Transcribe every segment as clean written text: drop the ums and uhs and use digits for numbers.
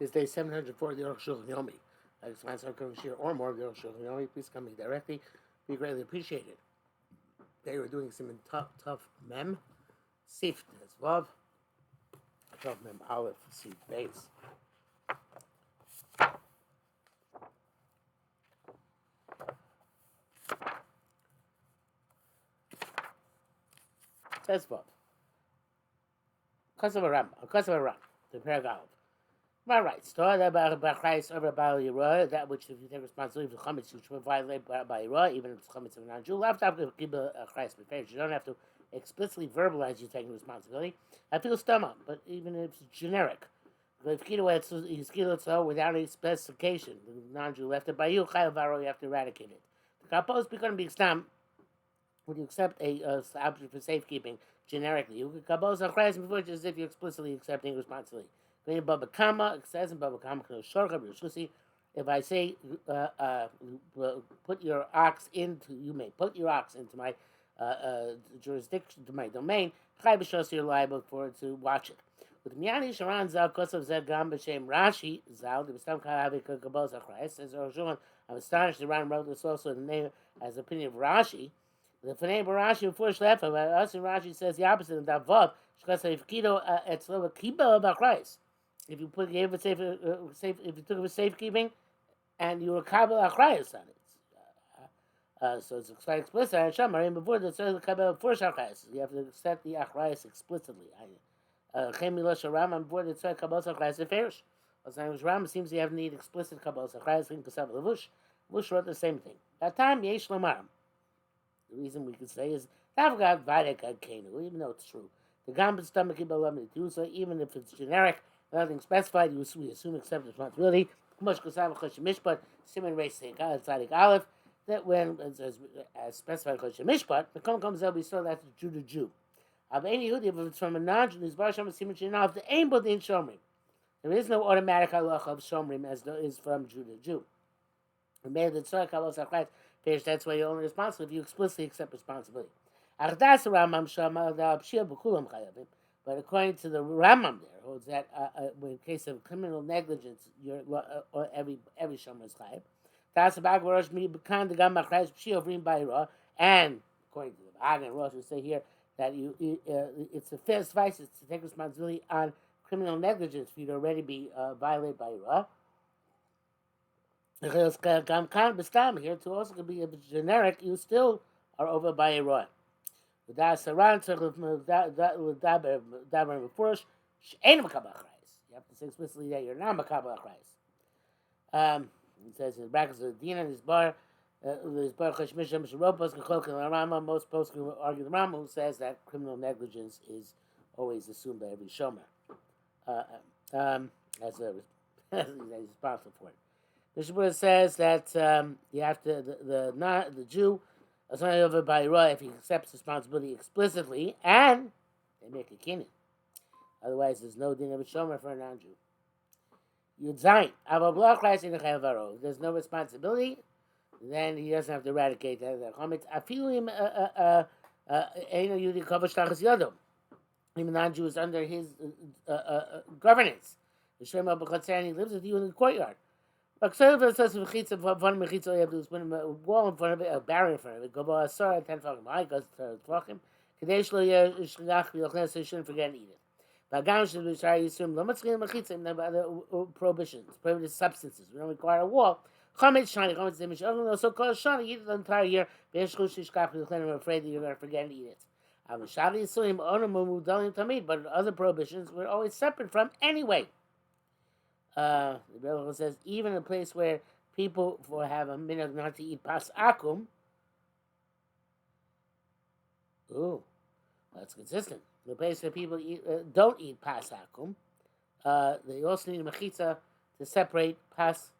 This day 704 of the Arukh HaShulchan Yomi. I just want to share or more of the Arukh HaShulchan Yomi. Please come me directly. Be greatly appreciated. Today we're doing some tough mem. Sif as love. Tough mem aleph sif base. Says love. Because of a ram. The paragraph. My rights. That which, if you take responsibility for chametz, you should violate by Yirah, even if it's chametz of a non-Jew. You don't have to explicitly verbalize you taking responsibility. I feel stomach, but even if it's generic. Without any specification, the non-Jew left it by you, you have to eradicate it. The kapos become big stam. Would you accept a object for safekeeping generically? You could kapos on Christ before just as if you're explicitly accepting responsibility. Baba Kama, it says in Baba Kama, if I say, put your ox into, you may put your ox into my jurisdiction, to my domain, you're liable for it to watch it. With Miani Sharan Zal Kosov Zed Gam B'Shem Rashi Zal, the Bestam Kahavi Kabos Achrais, says Roshun, I'm astonished the Ran wrote this also in the name as the opinion of Rashi. The Fanei Barashi before Shlefa, but us in Rashi says the opposite of that Vav, Shkasa Kido Etzlova Kiba Bachrais. If you gave it safe, if you took it for safekeeping, and you were kabel achrayas on it, so it's quite explicit. And Shamarim before the says kabel for achrayas, you have to accept the achrayas explicitly. Chemilosh Rambam before the says kabel achrayas affairs. As long as Rambam seems to have need explicit kabel achrayas in Kasav Levush. Vush wrote the same thing. That time Yesh Lomar. The reason we could say is Tavgat Vadek Kenu, even though it's true. The Gambit stomach kibel do so, even if it's generic. Nothing specified, we assume accept responsibility. Mishpat, Simon Reis Tzadik Aleph, that when as specified Mishpat, the Kom comes out, we saw that's Jew to Jew. Of any Yehudi, if it's from a non-Jew, there's Barsham Simon Shinah, if the aim but in Shomrim. There is no automatic halacha of Shomrim as there is from Jew to Jew. That's why you're only responsible if you explicitly accept responsibility. But according to the Rambam there, holds that in case of criminal negligence, every shomer is chayav. And according to the Ag and Rosh, we say here that it's a fair suffice to take responsibility on criminal negligence for you to already be violated by Yirah. Here to also could be a generic, you still are over by Yirah. You have to say explicitly that you're not makabel achrayas. It says in the brackets of the Dina and his bar, most posts argue the Rambam, who says that criminal negligence is always assumed by every shomer as he's responsible for it. Mishnah says that you have to the Jew. It's only over by Yirah if he accepts responsibility explicitly, and they make a kinyan. Otherwise, there's no din of a shomer for a non-Jew. Yud Zayin. If there's no responsibility, then he doesn't have to eradicate that chometz. Even non-Jew is under his governance. He lives with you in the courtyard. But so if it says mechitza, one mechitza, you have to put a wall in front of it, a barrier in front of it. Go by a sar, 10 tefachim high, goes to tefachim. Kadesh lo yishlach v'yochnes, so you shouldn't forget and eat it. But agam should be trying to assume lo matzchil mechitza, and other prohibitions, prohibited substances. We don't require a wall. Chametz shani, chametz demish, no so called shani, eat it the entire year. Be'eshchush yishkach v'yochnes, I'm afraid that you're going to forget and eat it. Avashali yisuim onamu mudalim tamid, but other prohibitions were always separate from anyway. The Rebbe says even in a place where people have a minhag not to eat pas akum. Ooh, that's consistent. The place where people don't eat pas akum, they also need a mechitza to separate pas.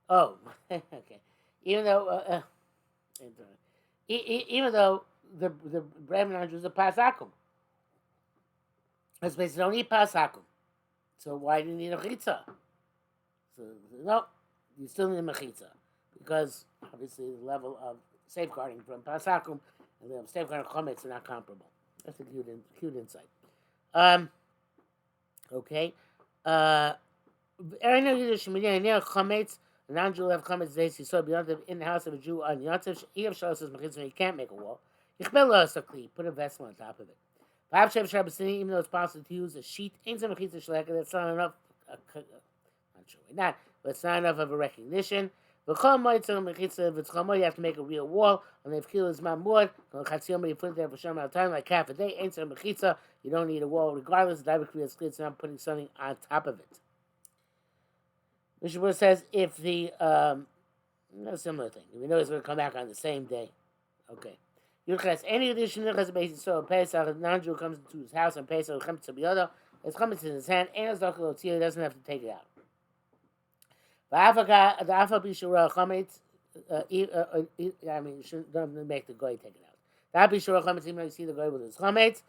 Oh, okay. Even though the bread and is a pas akum, this place don't eat pas akum. So why do you need a mechitza? So no, you still need a mechitza because obviously the level of safeguarding from pasakum and the safeguarding chometz are not comparable. That's a cute insight. Okay. Erina Yiddish Shemini near Chametz. A non-Jew left Chametz days he saw beyond in the house of a Jew on Yontif. Eev Shalos says Mechitzah, you can't make a wall. Yichbel Sakli, put a vessel on top of it. Perhaps Shev Shabbosini, even though it's possible to use a sheet, ain't some Mechitzah Shleka, that's not enough. Not sure why not, but it's not enough of a recognition. V'chol Moitzah Mechitzah, if it's Chol you have to make a real wall. And if Kil is Mamud, Chatziyom, you put it there for some amount of time, like half a day, ain't some Mechitzah, you don't need a wall regardless. The David Kriyas Klitz, not putting something on top of it. Mishnah says if the similar thing. We know it's going to come back on the same day. Okay. Yuchas any addition Yuchas basis so Pesach a non-Jew comes into his house on Pesach comes to Biodo. It's coming in his hand and his local he doesn't have to take it out. The Afa Bishura Chametz. I mean, you don't make the guy take it out. The Afa Bishura Chametz. Even though you see the guy with his Chametz,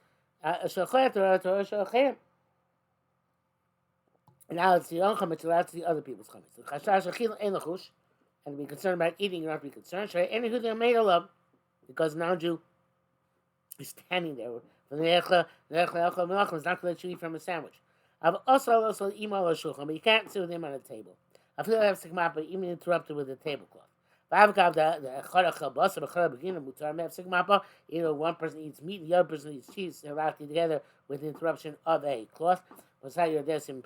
now it's the own chametz, allowed to the other people's chametz. The chashash achil ein lachush, and to be concerned about eating, you don't have to be concerned. Shrei any who they made a love, because non-Jew is standing there. For the nechla melachim is not going to let you eat from a sandwich. I've also email or shulchan, but you can't sit with him on a table. I feel I have sigma, but even interrupted with a tablecloth. V'avkav the chorach chabas or chorach beginner mutar may have sigma. Either one person eats meat and the other person eats cheese. They're allowed to together with the interruption of a cloth. Situation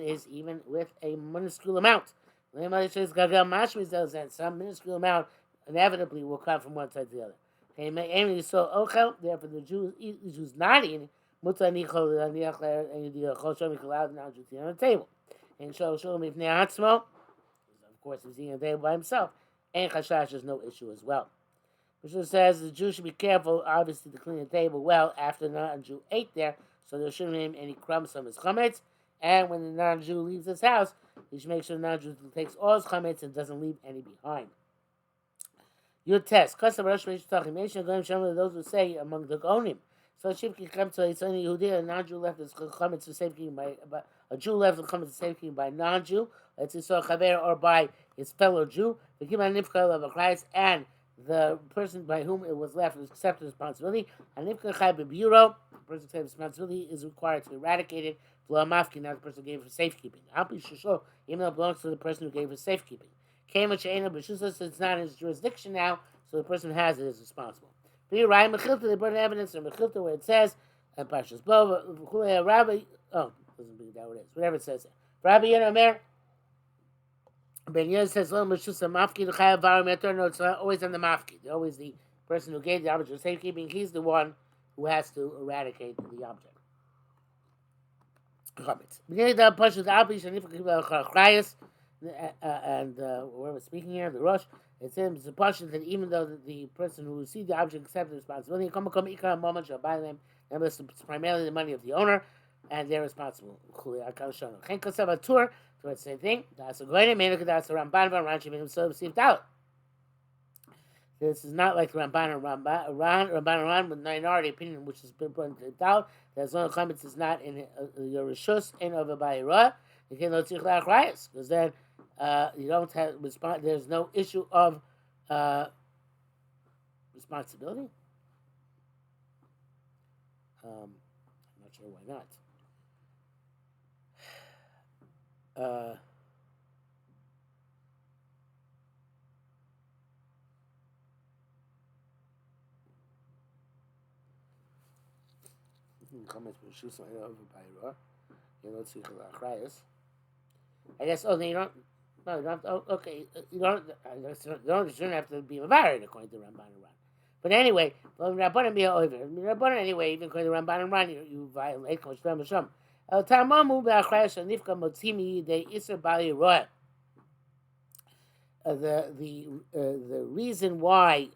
is even with a minuscule amount. Some minuscule amount inevitably will come from one side to the other. Therefore, the Jews not eating, and the on the table. And so, of course, he's eating on the table by himself. And Chashash is no issue as well. Mishnah says the Jew should be careful, obviously, to clean the table well after the non-Jew ate there, so there shouldn't be any crumbs from his chametz. And when the non-Jew leaves his house, he should make sure the non-Jew takes all his chametz and doesn't leave any behind. Your test. Custom Rosh Hashanah, those who say among the Gonim. So Shivki comes to a Yehudi, a non-Jew left his chametz for safekeeping by a Jew left the chametz for safekeeping by non-Jew, let's say so chaver or by his fellow Jew. The Kiman Nifkal of a Christ and the person by whom it was left accepted responsibility. And if the person accepts responsibility is required to eradicate it. Mafki, not the person who gave it for safekeeping. Even though it belongs to the person who gave it for safekeeping. It's not in his jurisdiction now, so the person who has it is responsible. They brought evidence from Mechilta where it says, and Pashas Bova, Rabbi, doesn't bring that what it is, whatever it says. Rabbi Yeromer, Ben Yez says, no, it's not always on the mafki. Always the person who gave the object of safekeeping, he's the one who has to eradicate the object. And whoever speaking here, the Rosh, it says it's a portion that even though the person who received the object accepted responsibility, it's primarily the money of the owner, and they're responsible. So it's the same thing. That's a great that's a Ramban received out. This is not like Ramban and Ramban with minority opinion, which has been put into doubt. There's no comments is not in your rishus and over by Ra. You can't know tzich la'achrayas because then you don't have there's no issue of responsibility. I'm not sure why not. I guess. Oh, then you don't. No, you don't. Oh, okay, you don't. You shouldn't have to be married according to Ramban and Ran. But anyway, Rabbanan be over. Rabbanan anyway, even according to Ramban and Ran, you violate Kosh Masham. El Tamamu be'Achrayas Nifka Motzimi de Iser Bali Roy. The reason why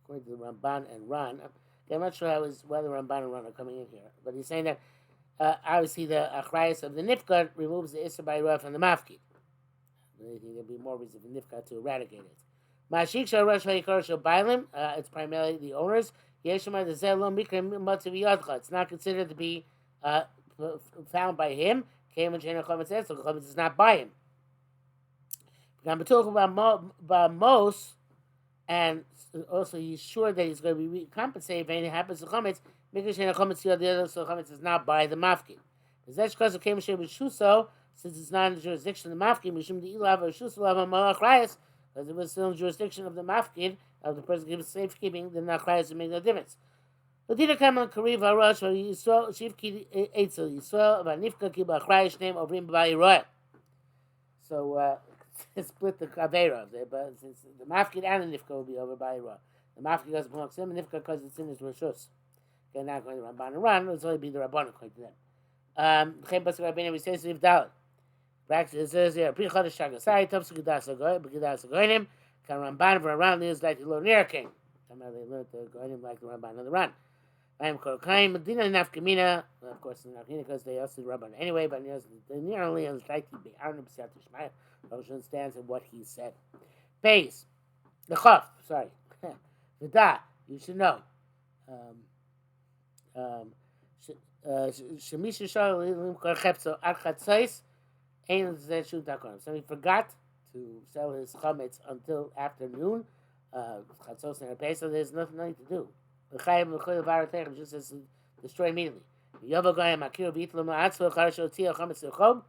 according to the Ramban and Ran, I'm not sure whether Ramban and Ran are coming in here, but he's saying that obviously the Achrayas of the Nifka removes the Isser Bali Roy from the Mafki. I think there'd be more reason for Nifka to eradicate it. Mashik Rosh Vayikar Bailim, it's primarily the owners. It's not considered to be found by him. So the chametz is not by him. Now, we're talking about Mos, and also he's sure that he's going to be compensated if anything happens to Chametz. Because Chametz the other, so Chametz is not by the mafkin. Because came Shuso, since it's not in the jurisdiction of the mafkin, Mishum the Ilav or Shuso Lav Malach Rayas, because it was still in the jurisdiction of the mafkin, of the person gives safekeeping, then not Rayas would make no difference. But did come on Kariv Arosh, where you saw Shivki Eitzel, you saw Vanifka Kiba Rayash name of Rim Bayi. So, split the Kavera of it, but since the Mafkid and the Nifka will be over by Ra. The Mafkid doesn't belong to him, and Nifka because it's in his Rishus. Okay, not going to Ramban and run, it'll only be the Rabban according to them. Chem Pasuk Rabbeinu, we say Siv Dalet. Practice it says here, Pri Chodesh Shagasai, Tov Sugidas Agoyim, Kan Ramban for a run, is like the Lord King. Somehow they learned the Goyim like the Ramban on the run. I am Korokayim, Medina Nafkamina, of course, Nafkamina because they also do Rabban anyway, but the near only is like to be Arnab Siyat Rosh stands in what he said. Base. The Chaf, sorry. V'da, you should know. Shemisha Shal Limkar Chepso Ad Chatzos Ein Zeh Shu Takon. So he forgot to sell his chametz until afternoon. Chatzos and Pesach, there's nothing to do. L'chayim l'choy l'varatech just says destroy immediately. Yovo Goyim Akir V'itlo Ma'atzlo Charasho Tzio Chametz L'chom.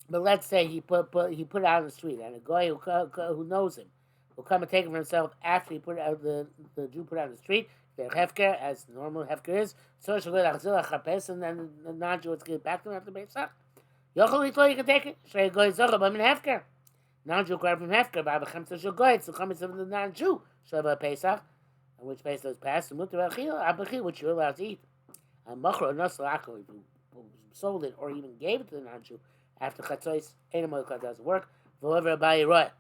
But let's say he put it out on the street, and a guy who knows him will come and take it for himself after he put it out the Jew put it out on the street. The hefker, as normal hefker is, so she'll go to and then the non-Jew will get back to him after Pesach. Yochel you can take it. Shrei goy zocha b'min hefker. Non-Jew acquired from hefker, but the chemtza shel goy. It's the chametz of the non-Jew. Shabbat Pesach, on which Pesach is passed, and mutar abachil, which you're allowed to eat. And machro nasalako, if you sold it or even gave it to the non-Jew. After Chatzos, animal doesn't work. However, by Roy,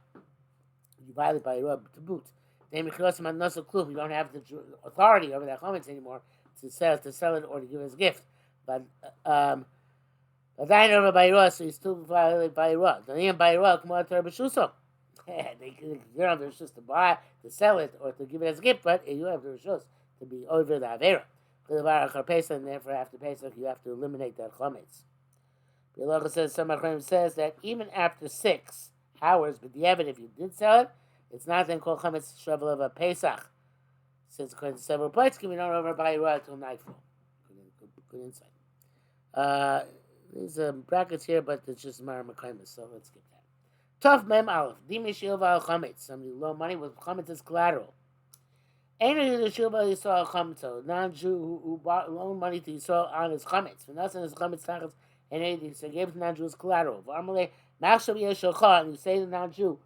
you violate by Roy to boot. Then you don't have the authority over that chametz anymore to sell it or to give it as a gift. But dying over by Roy, so you still violate by Roy. Don't even by Roy, come on to Rebbe They don't have the rishus to buy, to sell it, or to give it as a gift, but you have the rishus to be over the avera. And therefore, after Pesach, you have to eliminate that chametz. The Halacha says, some Achronim says that even after 6 hours, but the evidence, if you did sell it, it's not then called chametz shavel of a Pesach. Since according to several points, can be known over by Roy until nightfall. Good insight. There's brackets here, but it's just Mara Mekaimis, so let's skip that. Tov Mem Aleph. Dimi Shilva al chametz. Somebody loan money with chametz as collateral. Ain't it Shilva Yisrael chametz? So non-Jew who loaned money to Yisrael on his chametz. When that's in his chametz tachas. And anything, so gave it to non-Jew as collateral. And you say to the non-Jew,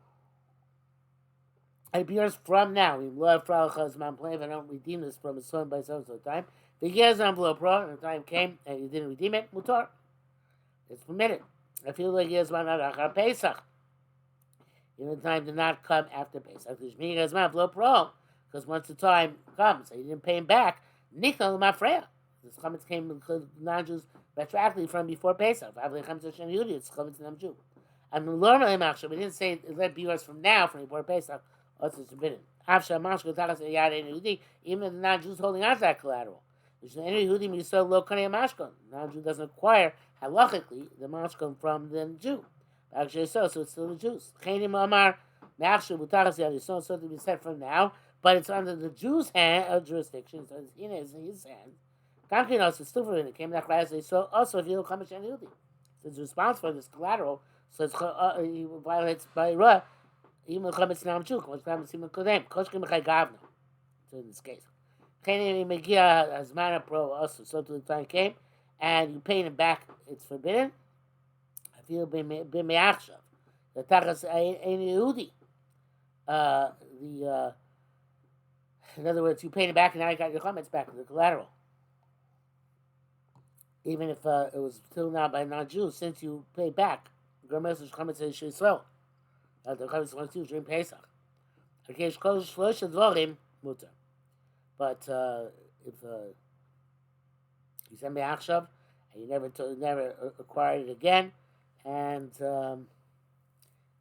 it appears from now. We love Fralachas man play if I don't redeem this from his son by so time. The years on below pro, and the time came and you didn't redeem it, mutar. It's permitted. I feel like years man achar Pesach. The time did not come after Pesach. Because once the time comes, and you didn't pay him back, Nichal Mafreya. This chametz came because non-Jews retroactively from before Pesach. It's chametz non-Jew. And normally we didn't say let be yours from now from before Pesach. Also it's forbidden. Even if the non-Jews holding on to that collateral. Non-Jew doesn't acquire halachically the mashkon from the Jew. Actually, so it's still the Jews. So to be said from now, but it's under the Jews' jurisdiction, so it's in his hand. It's still for it came back last day. So also if you don't come to Yehudi, so it's responsible for this collateral. So it's he violates by Ra. Even chametz non-Jew. So in this case, so to the time came, and you pay him back. It's forbidden. I feel b'me'achshav. The tachas ein Yehudi. In other words, you paid him back, and now you got your chametz back, the collateral. Even if it was still not by non-Jews, since you paid back, the chametz says Yisrael. The chametz wants to during Pesach. But if you send me achshav and you never acquired it again, and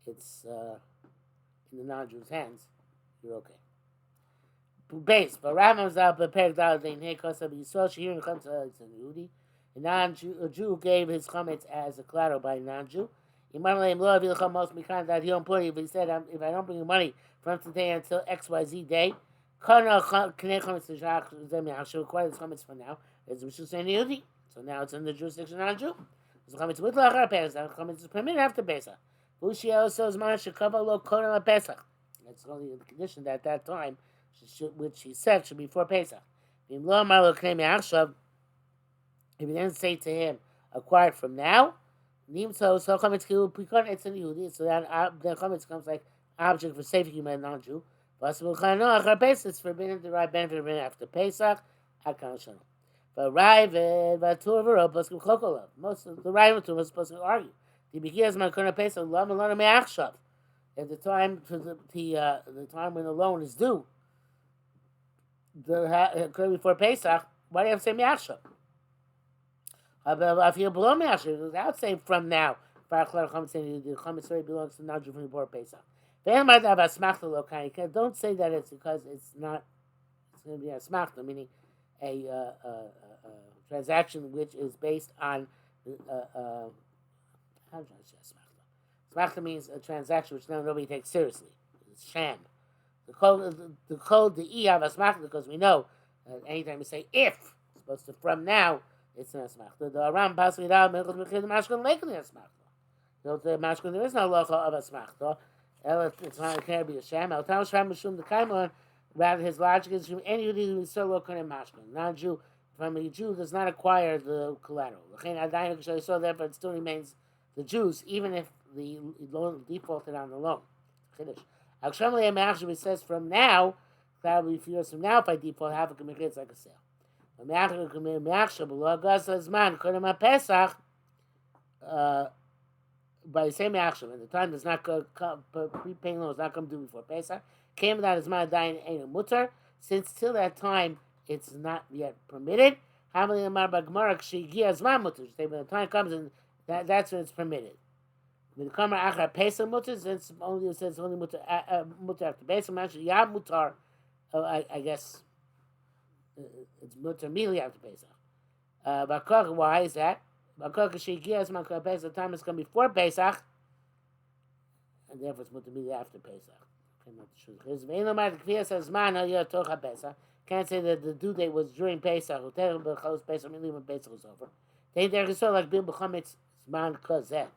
it's in the non-Jews' hands, you're okay. Base, but Rambam's out prepared that they need kosav Yisrael. She hearing comes to Yehudi. A Jew gave his chametz as a collateral by a non-Jew. That he don't put it. If he said, if I don't bring you money from today until XYZ day, so now it's in the jurisdiction of Jew. So chametz with lachar Pesach. Chametz is permitted after Pesach. Ushi also is man shekava lo kodem Pesach. That's only the condition that at that time, which he said should be before Pesach. If he didn't say to him, acquired from now, so chametz pikon it's in Yehudi. So that the chametz comes like object for safety by a non-Jew. Possible chano achar Pesach is forbidden to derive benefit after Pesach. Akan shana. But Ravid, Vatur, Poskim Chokolov. Most of the Ravid was supposed to argue. The Begias Makona Pesach, Lam Alana Meachshav. At the time, the time when the loan is due, before Pesach, why do you have to say Meachshav? I feel below Meachshav, without saying from now. The Chametz already belongs to non-Jew from before Pesach. Don't say that it's because it's not, it's going to be a smachta, meaning a transaction which is based on how do I say smachta? Smachta means a transaction which nobody takes seriously. It's sham. The code the have a smachta because we know anytime we say if, it's supposed to from now, it's not smachta. The Aram passes it out. The mashkan lekli a smachta. The mashkan there is no locha of a smachta. It's not going to be a sham. El tam sham mishum the kaimon. Rather, his logic is from any Yehudi who is so local in mashkan. Non-Jew, from a Jew, does not acquire the collateral. So therefore, it still remains the Jews, even if the loan defaulted on the loan. It says from now, that will be few years from now. If I default, have a commitment, it's like a sale. By the same action, and the time does not go, prepaying loan does not come due before Pesach. Came that as my dying ain't a mutter, since till that time it's not yet permitted. How many of them are Gemara as my mutter? When the time comes and that's when it's permitted. When the Kamar Achar Pesach mutter, since only it says only mutter after Pesach, actually Yam mutar. I guess it's mutter immediately after Pesach. Why is that? The time is coming before Pesach, and therefore it's mutter immediately after Pesach. Can't say that the due date was during Pesach. Immediately when Pesach was over. Like Bil B'chametz Zman Kazeh.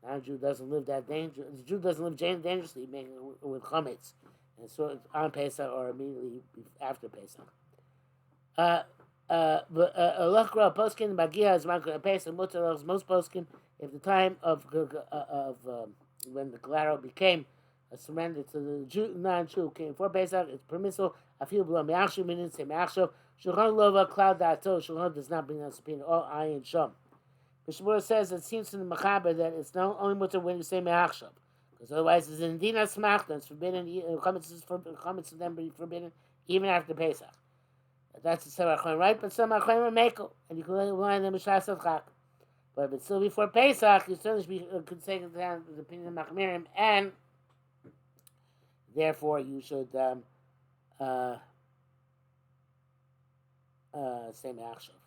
Non-Jew doesn't live that dangerous. The Jew doesn't live dangerously with chametz, and so it's on Pesach or immediately after Pesach. Lachra poskin bagia is Pesach mutar most poskin if the time of when the collateral became surrendered to the Jew, non-Jew came for Pesach, it's permissible. I feel below me'achshav meaning say me'achshav. Shulchan lova cloud dato. Shulchan does not bring down subpoena all ayin sham. Mishmur says it seems to the Machaber that it's not only mutter when you say me'achshav, because otherwise it's in dina smachta. It's forbidden. Chametz then be forbidden even after Pesach. That's the Sarah Chaim, right? But some Chaim are mekel, and you can line them b'shas chak. But if it's still before Pesach, you certainly could say the opinion of Machmirim, and therefore you should say me'achshav.